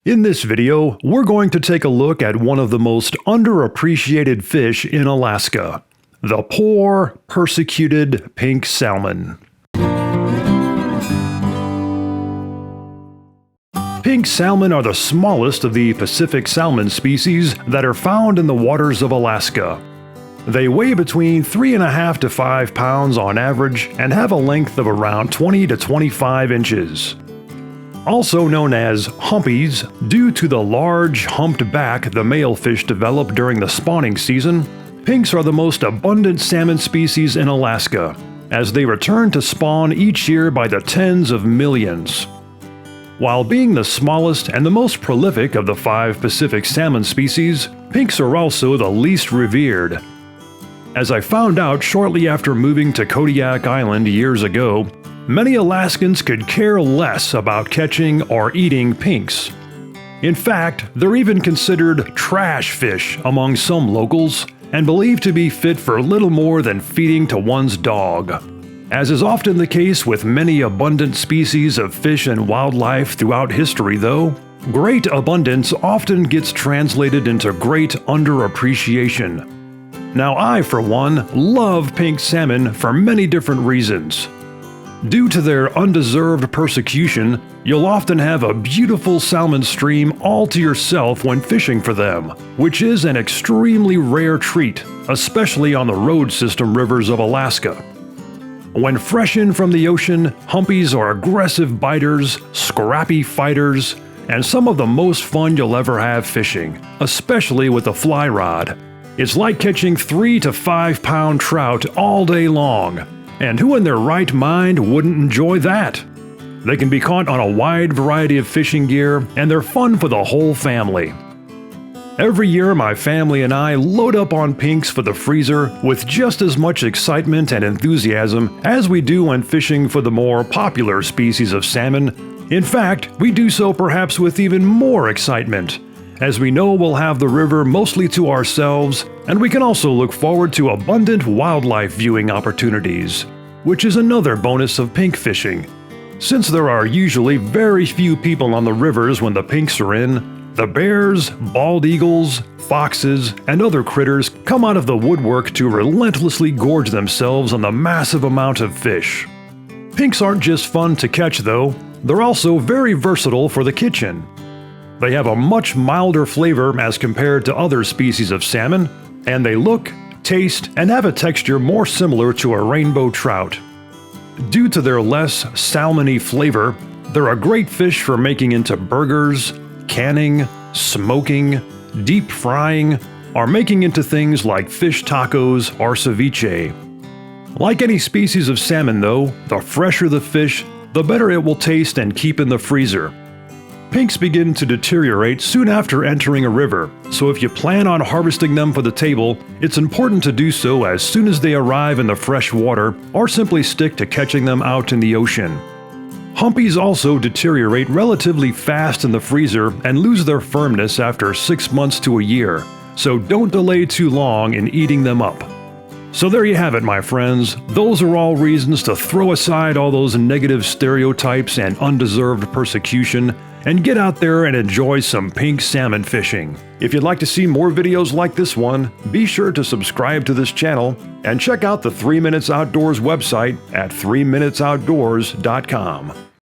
In this video, we're going to take a look at one of the most underappreciated fish in Alaska, the poor, persecuted pink salmon. Pink salmon are the smallest of the Pacific salmon species that are found in the waters of Alaska. They weigh between 3.5 to 5 pounds on average and have a length of around 20 to 25 inches. Also known as humpies, due to the large, humped back the male fish develop during the spawning season, pinks are the most abundant salmon species in Alaska, as they return to spawn each year by the tens of millions. While being the smallest and the most prolific of the 5 Pacific salmon species, pinks are also the least revered. As I found out shortly after moving to Kodiak Island years ago, many Alaskans could care less about catching or eating pinks. In fact, they're even considered trash fish among some locals and believed to be fit for little more than feeding to one's dog. As is often the case with many abundant species of fish and wildlife throughout history though, great abundance often gets translated into great underappreciation. Now I, for one, love pink salmon for many different reasons. Due to their undeserved persecution, you'll often have a beautiful salmon stream all to yourself when fishing for them, which is an extremely rare treat, especially on the road system rivers of Alaska. When fresh in from the ocean, humpies are aggressive biters, scrappy fighters, and some of the most fun you'll ever have fishing, especially with a fly rod. It's like catching 3 to 5 pound trout all day long. And who in their right mind wouldn't enjoy that? They can be caught on a wide variety of fishing gear, and they're fun for the whole family. Every year, my family and I load up on pinks for the freezer with just as much excitement and enthusiasm as we do when fishing for the more popular species of salmon. In fact, we do so perhaps with even more excitement, as we know we'll have the river mostly to ourselves, and we can also look forward to abundant wildlife viewing opportunities, which is another bonus of pink fishing. Since there are usually very few people on the rivers when the pinks are in, the bears, bald eagles, foxes, and other critters come out of the woodwork to relentlessly gorge themselves on the massive amount of fish. Pinks aren't just fun to catch though, they're also very versatile for the kitchen. They have a much milder flavor as compared to other species of salmon, and they look, taste, and have a texture more similar to a rainbow trout. Due to their less salmony flavor, they're a great fish for making into burgers, canning, smoking, deep frying, or making into things like fish tacos or ceviche. Like any species of salmon though, the fresher the fish, the better it will taste and keep in the freezer. Pinks begin to deteriorate soon after entering a river, so if you plan on harvesting them for the table, it's important to do so as soon as they arrive in the fresh water, or simply stick to catching them out in the ocean. Humpies also deteriorate relatively fast in the freezer and lose their firmness after 6 months to a year, so don't delay too long in eating them up. So there you have it, my friends. Those are all reasons to throw aside all those negative stereotypes and undeserved persecution and get out there and enjoy some pink salmon fishing. If you'd like to see more videos like this one, be sure to subscribe to this channel and check out the 3 Minutes Outdoors website at 3minutesoutdoors.com.